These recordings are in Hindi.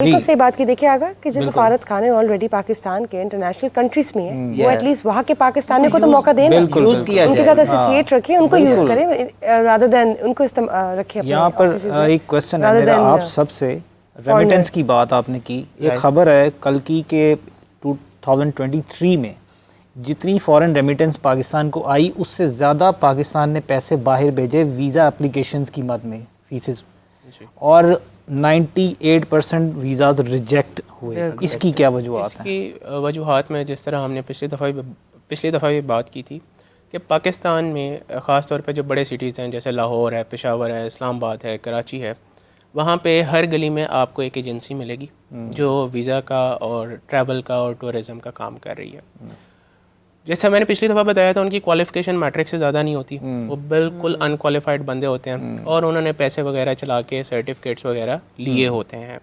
बिल्कुल सही बात की। देखिए आगा कि जो सफारत खाने ऑलरेडी पाकिस्तान के इंटरनेशनल कंट्रीज में है, वो एटलीस्ट वहाँ के पाकिस्तानी को तो मौका दें, उनके साथ एसोसिएट रखें, उनको यूज करें रादर देन उनको रखें। यहाँ पर एक क्वेश्चन है मेरा आप सबसे, रेमिटेंस की बात आपने की, एक खबर है कल की के 2023 में जितनी फॉरेन रेमिटेंस पाकिस्तान को आई उससे ज़्यादा पाकिस्तान ने पैसे बाहर भेजे वीज़ा एप्लीकेशंस की मद में, फीसेस, और 98% वीज़ा रिजेक्ट हुए। इसकी क्या वजूहत हैं? इसकी वजूहत में जिस तरह हमने पिछली दफ़ा भी बात की थी कि पाकिस्तान में ख़ास तौर पे जो बड़े सिटीज़ हैं जैसे लाहौर है, पेशावर है, इस्लामाबाद है, कराची है, वहाँ पे हर गली में आपको एक एजेंसी मिलेगी जो वीज़ा का और ट्रैवल का और टूरिज़म का काम कर रही है। जैसा मैंने पिछली दफ़ा बताया था, उनकी क्वालिफ़िकेशन मैट्रिक से ज़्यादा नहीं होती, वो बिल्कुल अनक्वालिफाइड बंदे होते हैं और उन्होंने पैसे वगैरह चला के सर्टिफिकेट्स वगैरह लिए होते हैं।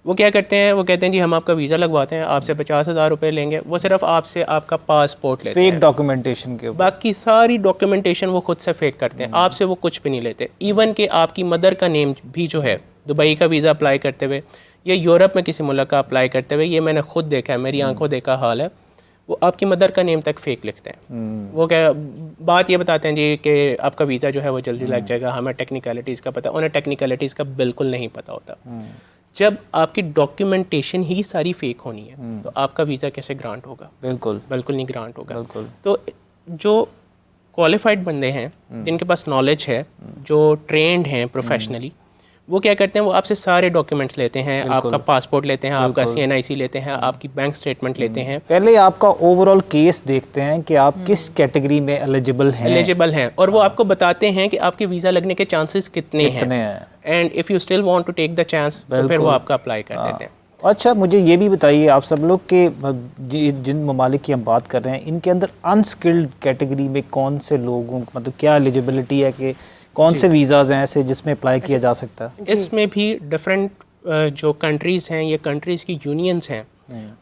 वो क्या करते हैं, वो कहते हैं जी हम आपका वीज़ा लगवाते हैं, आपसे 50,000 रुपये लेंगे, वो सिर्फ आपसे आपका पासपोर्ट लेते हैं, फेक डॉक्यूमेंटेशन के, बाकी सारी डॉक्यूमेंटेशन वो खुद से फेक करते हैं, आपसे वो कुछ भी नहीं लेते। इवन कि आपकी मदर का नेम भी जो है दुबई का वीज़ा अप्लाई करते हुए या यूरोप में किसी मुल्क का अप्लाई करते हुए, ये मैंने खुद देखा है, मेरी आंखों देखा हाल है, वो आपकी मदर का नेम तक फेक लिखते हैं। वो क्या बात ये बताते हैं जी कि आपका वीज़ा जो है वो जल्दी लग जाएगा, हमें टेक्निकलिटीज़ का पता, उन्हें टेक्निकलिटीज़ का बिल्कुल नहीं पता होता। जब आपकी डॉक्यूमेंटेशन ही सारी फेक होनी है तो आपका वीज़ा कैसे ग्रांट होगा? बिल्कुल नहीं ग्रांट होगा। तो जो क्वालिफाइड बंदे हैं, जिनके पास नॉलेज है, जो ट्रेंड हैं प्रोफेशनली, वो क्या करते हैं, वो आपसे सारे डॉक्यूमेंट्स लेते हैं, आपका पासपोर्ट लेते हैं, आपका CNIC लेते हैं, आपकी बैंक स्टेटमेंट लेते हैं। पहले आपका ओवरऑल केस देखते हैं कि आप किस कैटेगरी में एलिजिबल हैं और वो आपको बताते हैं कि आपके वीज़ा लगने के चांसेस कितने हैं, and if you still want to take the chance तो फिर वो आपका अप्लाई कर देते हैं। अच्छा, मुझे ये भी बताइए आप सब लोग के जिन ममालिक की हम बात कर रहे हैं, इनके अंदर अनस्किल्ड कैटेगरी में कौन से लोगों, मतलब क्या एलिजिबिलिटी है कि कौन से वीज़ाज़ हैं ऐसे जिसमें अप्लाई किया जा सकता है? इसमें भी डिफरेंट जो कंट्रीज़ हैं, ये कंट्रीज़ की यूनियंस हैं,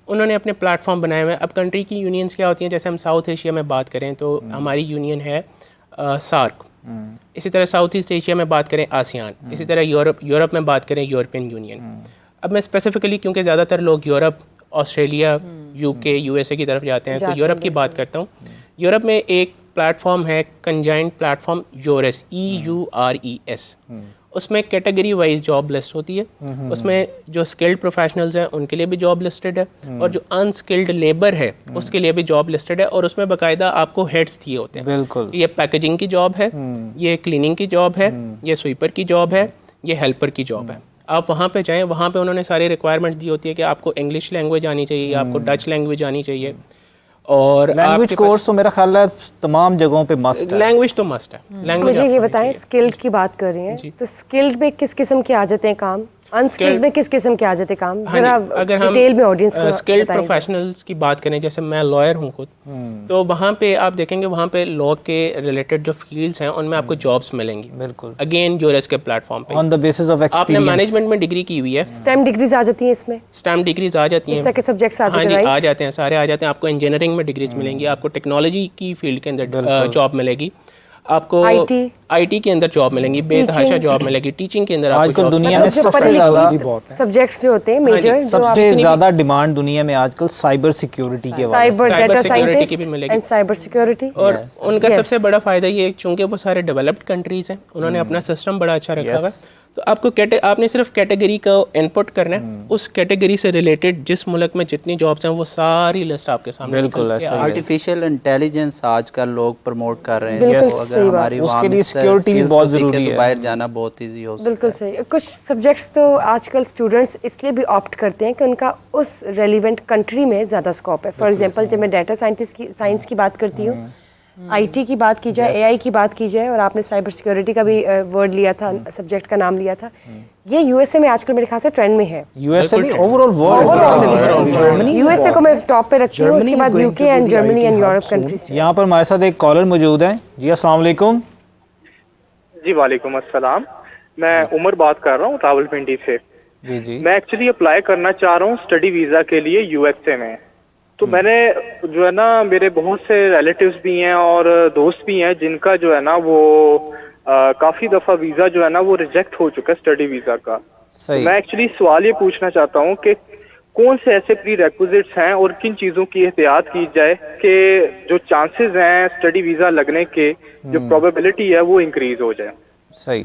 उन्होंने अपने प्लेटफॉर्म बनाए हुए हैं। अब कंट्री की यूनियंस क्या होती हैं, जैसे हम साउथ एशिया में बात करें तो हमारी यूनियन है सार्क, इसी तरह साउथ ईस्ट एशिया में बात करें आसियान, इसी तरह यूरोप में बात करें यूरोपियन यूनियन। अब मैं स्पेसिफिकली, क्योंकि ज़्यादातर लोग यूरोप, ऑस्ट्रेलिया, UK, USA की तरफ जाते हैं, तो यूरोप की बात करता हूँ। यूरोप में एक प्लेटफॉर्म है, कंजाइंट प्लेटफॉर्म EURES, EURES। उसमें कैटेगरी वाइज जॉब लिस्ट होती है, उसमें जो स्किल्ड प्रोफेशनल्स हैं उनके लिए भी जॉब लिस्टेड है और जो अनस्किल्ड लेबर है उसके लिए भी जॉब लिस्टेड है, और उसमें बाकायदा आपको हेड्स दिए होते हैं। बिल्कुल, ये पैकेजिंग की जॉब है, ये क्लीनिंग की जॉब है, ये स्वीपर की जॉब है, ये हेल्पर की जॉब है। आप वहाँ पे जाएं, वहाँ पे उन्होंने सारी रिक्वायरमेंट दी होती है कि आपको इंग्लिश लैंग्वेज आनी चाहिए, आपको डच लैंग्वेज आनी चाहिए, और लैंग्वेज कोर्स तो मेरा ख्याल है तमाम जगहों पे मस्ट है। लैंग्वेज तो मस्ट है। मुझे ये बताएं, स्किल्ड की बात कर रही हैं, तो स्किल्ड में किस किस्म के आ जाते हैं काम, अनस्किल्ड में किस किस्म के आ जाते हैं काम? जरा अगर हम डिटेल में ऑडियंस को स्किल्ड प्रोफेशनल्स की बात करें, जैसे मैं लॉयर हूँ खुद, तो वहाँ पे आप देखेंगे वहाँ पे लॉ के रिलेटेड जो फील्ड्स हैं उनमें आपको जॉब्स मिलेंगी। बिल्कुल, अगेन यूरेस के प्लेटफॉर्म पे, on the basis of experience. आपने मैनेजमेंट में डिग्री की हुई है, स्टेम डिग्रीज आ जाती हैं इसमें, स्टेम डिग्रीज आ जाती हैं, इसके सब्जेक्ट्स आ जाते हैं, आ जाते हैं, सारे आ जाते हैं। आपको इंजीनियरिंग में डिग्रीज मिलेंगी, आपको टेक्नोलॉजी की फील्ड के अंदर जॉब मिलेगी, आपको IT के अंदर जॉब मिलेंगी, बेतहाशा जॉब मिलेगी, टीचिंग के अंदर आजकल दुनिया में सबसे ज़्यादा सब्जेक्ट्स जो होते हैं मेजर, सबसे ज़्यादा डिमांड दुनिया में आजकल साइबर सिक्योरिटी के हवाले से, साइबर डेटा साइंटिस्ट की भी मिलेगी, एंड साइबर सिक्योरिटी। और उनका सबसे बड़ा फायदा ये है, चूंकि वो सारे डेवलप्ड कंट्रीज हैं, उन्होंने अपना सिस्टम बड़ा अच्छा रखा हुआ है, तो आपको आपने सिर्फ कैटेगरी का इनपुट करना है, उस कैटेगरी से रिलेटेड जिस मुल्क में जितनी जॉब्स हैं वो सारी लिस्ट आपके सामने। बिल्कुल ऐसा, आर्टिफिशियल इंटेलिजेंस आजकल लोग प्रमोट कर रहे हैं, तो अगर हमारी उसके लिए सिक्योरिटी भी बहुत जरूरी है, बाहर जाना बहुत ईजी हो सकता है। बिल्कुल सही। कुछ सब्जेक्ट्स तो आजकल स्टूडेंट्स इसलिए भी ऑप्ट करते हैं कि उनका उस रेलिवेंट कंट्री में ज़्यादा स्कोप है। फॉर एग्जांपल, जब मैं डाटा साइंस की बात करती हूँ, IT की बात की जाए, AI की बात की जाए, और आपने साइबर सिक्योरिटी का भी वर्ड लिया था, सब्जेक्ट का नाम लिया था, ये USA में आजकल मेरे ख्याल से ट्रेंड में है। USA में ओवरऑल वर्ल्ड, USA को मैं टॉप पे रखती हूँ, उसके बाद UK and Germany and Europe countries. यहाँ पर हमारे साथ एक कॉलर मौजूद हैं जी। अस्सलाम वालेकुम। जी वालेकुम अस्सलाम, मैं उमर बात कर रहा हूँ रावलपिंडी से। जी, मैं एक्चुअली अप्लाई करना चाह रहा हूँ स्टडी वीज़ा के लिए USA में। तो मैंने जो है ना, मेरे बहुत से रिलेटिव्स भी हैं और दोस्त भी हैं जिनका जो है ना वो काफ़ी दफ़ा वीज़ा जो है ना वो रिजेक्ट हो चुका है, स्टडी वीज़ा का। सही। मैं एक्चुअली सवाल ये पूछना चाहता हूँ कि कौन से ऐसे प्री रेक्विजिट्स हैं और किन चीज़ों की एहतियात की जाए कि जो चांसेस हैं स्टडी वीज़ा लगने के, जो प्रोबेबिलिटी है वो इंक्रीज हो जाए। सही।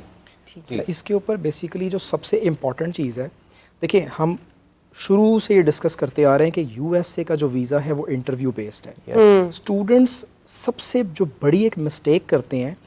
अच्छा, इसके ऊपर बेसिकली जो सबसे इम्पॉर्टेंट चीज़ है, देखिए हम शुरू से ये डिस्कस करते आ रहे हैं कि यूएसए का जो वीज़ा है वो इंटरव्यू बेस्ड है। स्टूडेंट्स सबसे जो बड़ी एक मिस्टेक करते हैं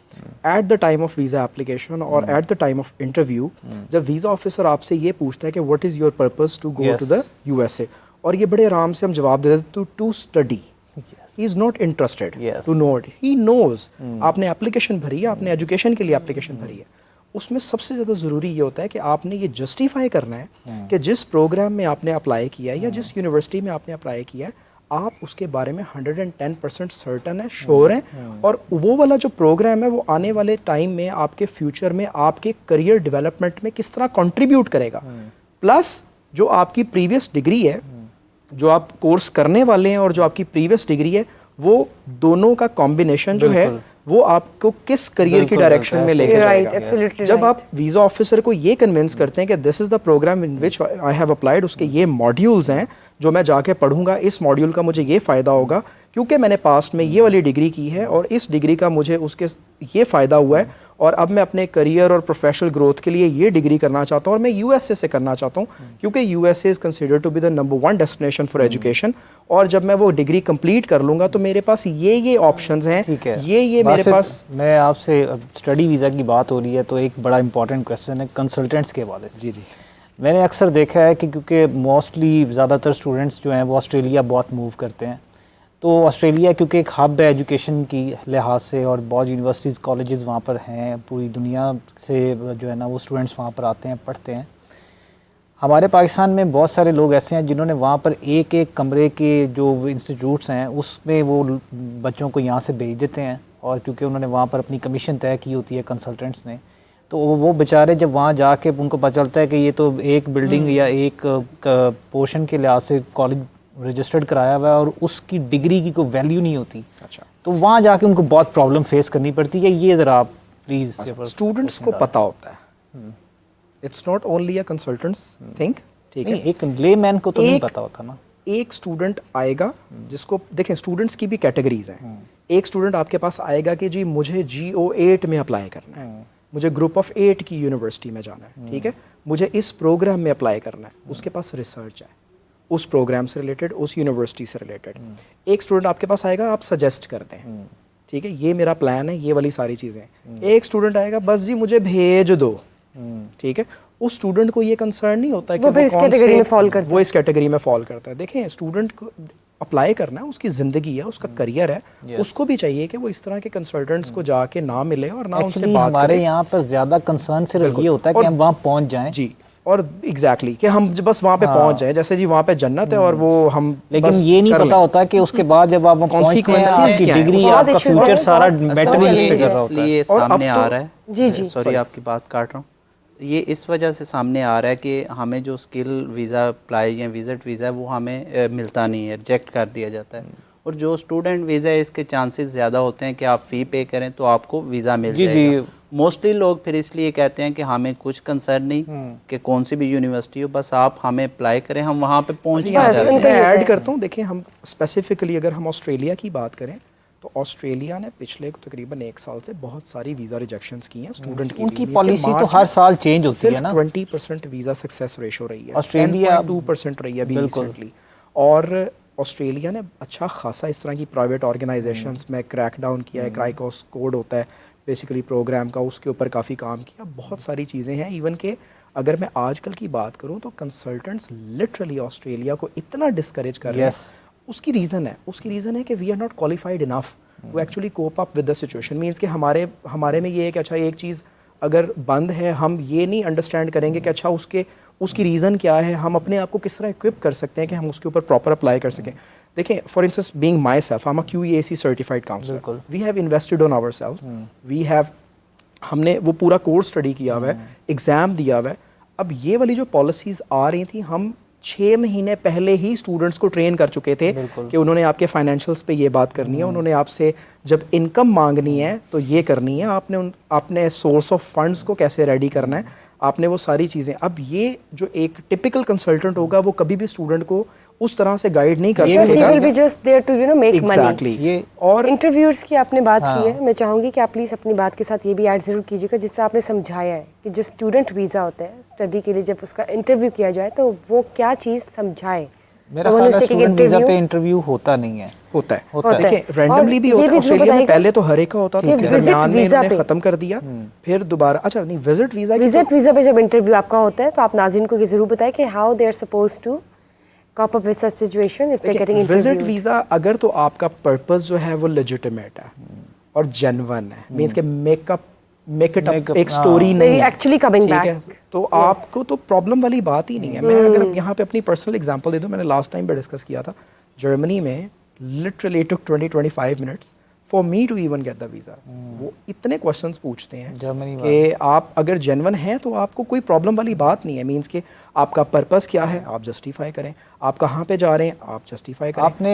at the time of visa application और at the time of interview, जब वीज़ा ऑफिसर आपसे ये पूछता है कि what is your purpose to go to the USA, और ये बड़े आराम से हम जवाब दे देते to study, he is not interested to know it, he knows आपने एप्लीकेशन भरी है, आपने एजुकेशन के लिए एप्लीकेशन भरी है, उसमें सबसे ज़्यादा ज़रूरी ये होता है कि आपने ये जस्टिफाई करना है कि जिस प्रोग्राम में आपने अप्लाई किया है या जिस यूनिवर्सिटी में आपने अप्लाई किया है, आप उसके बारे में 110% सर्टन है, श्योर हैं, और वो वाला जो प्रोग्राम है वो आने वाले टाइम में आपके फ्यूचर में आपके करियर डेवलपमेंट में किस तरह कंट्रीब्यूट करेगा। प्लस जो आपकी प्रीवियस डिग्री है, जो आप कोर्स करने वाले हैं और जो आपकी प्रीवियस डिग्री है, वो दोनों का कॉम्बिनेशन जो है वो आपको किस करियर की डायरेक्शन में लेके जाएगा। जब आप वीज़ा ऑफिसर को ये कन्विंस करते हैं कि this is the programme in which I have applied, उसके ये मॉड्यूल्स हैं जो मैं जाके पढ़ूंगा, इस मॉड्यूल का मुझे ये फ़ायदा होगा क्योंकि मैंने पास्ट में ये वाली डिग्री की है और इस डिग्री का मुझे उसके ये फ़ायदा हुआ है, और अब मैं अपने करियर और प्रोफेशनल ग्रोथ के लिए ये डिग्री करना चाहता हूँ और मैं यूएसए से करना चाहता हूँ क्योंकि USA is considered to be the number 1 destination for education, और जब मैं वो डिग्री कंप्लीट कर लूँगा तो मेरे पास ये ऑप्शंस हैं। ठीक है, ये मेरे पास। मैं आपसे स्टडी वीज़ा की बात हो रही है तो एक बड़ा इंपॉर्टेंट क्वेश्चन है कंसल्टेंट्स के हवाले से। जी जी, मैंने अक्सर देखा है कि क्योंकि मोस्टली ज़्यादातर स्टूडेंट्स जो हैं वो ऑस्ट्रेलिया बहुत मूव करते हैं, तो ऑस्ट्रेलिया क्योंकि एक हब है एजुकेशन की लिहाज से और बहुत यूनिवर्सिटीज़ कॉलेजेस वहाँ पर हैं, पूरी दुनिया से जो है ना वो स्टूडेंट्स वहाँ पर आते हैं, पढ़ते हैं। हमारे पाकिस्तान में बहुत सारे लोग ऐसे हैं जिन्होंने वहाँ पर एक एक कमरे के जो इंस्टीट्यूट्स हैं उसमें वो बच्चों को यहाँ से भेज देते हैं, और क्योंकि उन्होंने वहाँ पर अपनी कमीशन तय की होती है कंसल्टेंट्स ने, तो वो बेचारे जब वहाँ जाके उनको पता चलता है कि ये तो एक बिल्डिंग या एक पोर्शन के लिहाज से कॉलेज रजिस्टर्ड कराया हुआ है और उसकी डिग्री की कोई वैल्यू नहीं होती, अच्छा, तो वहाँ जाके उनको बहुत प्रॉब्लम फेस करनी पड़ती है। ये ज़रा आप प्लीज़ स्टूडेंट्स को पता होता है, it's not only a consultants think, ठीक है, एक लेमैन को तो नहीं पता होता ना। एक स्टूडेंट आएगा जिसको देखें, स्टूडेंट्स की भी कैटेगरीज हैं। एक स्टूडेंट आपके पास आएगा कि जी मुझे GO8 में अप्लाई करना है, मुझे ग्रुप ऑफ 8 की यूनिवर्सिटी में जाना है, ठीक है, मुझे इस प्रोग्राम में अप्लाई करना है, उसके पास रिसर्च है उस प्रोग्राम से रिलेटेड, उस यूनिवर्सिटी से रिलेटेड। एक स्टूडेंट आपके पास आएगा, आप सजेस्ट करते हैं, ठीक है, ये मेरा प्लान है, ये वाली सारी चीज़ें। एक स्टूडेंट आएगा, बस जी मुझे भेज दो, ठीक है, उस स्टूडेंट को ये कंसर्न नहीं होता है कि वो इस कैटेगरी में फॉल करता है, वो इस कैटेगरी में फॉल करता है। देखें, स्टूडेंट को अप्लाई करना है, उसकी ज़िंदगी है, उसका करियर है, उसको भी चाहिए कि वो इस तरह के कंसल्टेंट्स को जाके ना मिले और ना उनसे बात करें। हमारे यहाँ पर ज़्यादा कंसर्न सिर्फ ये होता है कि हम वहाँ पहुँच जाएं जी, और एग्जैक्टली कि हम बस वहाँ पे पहुँच जाएं, जैसे जी वहाँ पे जन्नत है और वो हम, लेकिन ये नहीं पता होता कि उसके बाद जब आप पहुँचते हैं आपकी डिग्री, आपका फ्यूचर सारा मेटल पे कर रहा होता है। ये सामने आ रहा है, जी जी, सॉरी आपकी बात काट रहा हूँ, ये इस वजह से सामने आ रहा है कि हमें जो स्किल वीज़ा अप्लाई या विजिट वीज़ा है वो हमें मिलता नहीं है, रिजेक्ट कर दिया जाता है। और जो स्टूडेंट वीज़ा है इसके चांसेस ज़्यादा होते हैं कि आप फ़ी पे करें तो आपको वीज़ा मिल जाएगा। मोस्टली लोग फिर इसलिए कहते हैं कि हमें कुछ कंसर्न नहीं कि कौन सी भी यूनिवर्सिटी हो, बस आप हमें अप्लाई करें, हम वहाँ पे पहुँच जाते हैं। मैं ऐड करता हूँ, देखिए हम स्पेसिफिकली अगर हम ऑस्ट्रेलिया की बात करें तो ऑस्ट्रेलिया ने पिछले तकरीबन 1 साल से बहुत सारी वीज़ा रिजेक्शंस की हैं स्टूडेंट की। उनकी पॉलिसी तो हर साल चेंज होती है ना। 20% वीज़ा सक्सेस रेशो रही है, ऑस्ट्रेलिया 2% रही है अभी रिसेंटली, और ऑस्ट्रेलिया ने अच्छा खासा इस तरह की प्राइवेट ऑर्गेनाइजेशंस में क्रैक डाउन किया है। क्राइकोस कोड होता है बेसिकली प्रोग्राम का, उसके ऊपर काफ़ी काम किया, बहुत सारी चीज़ें हैं। इवन के अगर मैं आजकल की बात करूँ तो कंसल्टेंट्स लिटरली ऑस्ट्रेलिया को इतना डिस्करेज कर रहे हैं। उसकी रीज़न है कि we are not qualified enough to actually cope up with the situation. Means कि हमारे में ये है कि अच्छा एक चीज़ अगर बंद है, हम ये नहीं अंडरस्टैंड करेंगे कि अच्छा उसकी रीज़न क्या है, हम अपने आप को किस तरह इक्विप कर सकते हैं कि हम उसके ऊपर प्रॉपर अप्लाई कर सकें। देखें, for instance being myself, I am a QEAC certified counsellor, we have invested on our self, हमने वो पूरा कोर्स स्टडी किया हुआ है, एग्ज़ाम दिया हुआ है। अब ये वाली जो पॉलिसीज़ आ रही थी, हम 6 महीने पहले ही स्टूडेंट्स को ट्रेन कर चुके थे कि उन्होंने आपके फाइनेंशियल्स पे ये बात करनी है, उन्होंने आपसे जब इनकम मांगनी है तो ये करनी है, आपने सोर्स ऑफ फंड्स को कैसे रेडी करना है, आपने वो सारी चीज़ें, अब ये जो एक टिपिकल कंसल्टेंट होगा वो कभी भी स्टूडेंट को उस तरह से गाइड नहीं कर Because he will be just there to make money. Exactly ये और इंटरव्यूअर्स की आपने बात की है, मैं चाहूँगी कि आप प्लीज़ अपनी बात के साथ ये भी ऐड ज़रूर कीजिएगा, जिस तरह आपने समझाया है कि जो स्टूडेंट वीज़ा होता है स्टडी के लिए, जब उसका इंटरव्यू किया जाए तो वो क्या चीज़ समझाए। मेरा तो ख्याल है उन्होंने स्टूडेंट वीज़ा पे इंटरव्यू होता नहीं है। होता है, होता है। देखिए रैंडमली भी और ये होता है। भी जरूर ऑस्ट्रेलिया में बताइएगा पहले तो हर एक का होता था, कि फिर visit दरमियान में वीज़ा इन्होंने पे। खत्म कर दिया, फिर दोबारा अच्छा नहीं विजिट वीज़ा की विजिट वीज़ा पे जब इंटरव्यू आपका होता है तो आप नाज़रीन को ये ज़रूर बताएं कि how they are suppose to cope up with such situation if they getting visit interview. Visa अगर तो आपका पर्पस जो है वो लेजिटिमेट है और जेन्युइन है, मींस के मेक इट अप एक स्टोरी नहीं है, एक्चुअली कमिंग ठीक है, बैक, तो आपको तो प्रॉब्लम वाली बात ही नहीं है। मैं अगर यहाँ पे अपनी पर्सनल एग्जांपल दे दूँ, मैंने लास्ट टाइम पे डिस्कस किया था, जर्मनी में literally took 20-25 minutes for me to even get the visa. वो इतने क्वेश्चंस पूछते हैं जर्मनी कि आप अगर जेन्युइन हैं तो आपको कोई प्रॉब्लम वाली बात नहीं है, मींस के आपका पर्पस क्या है आप जस्टिफाई करें, आप कहाँ पे जा रहे हैं आप जस्टिफाई करें। आपने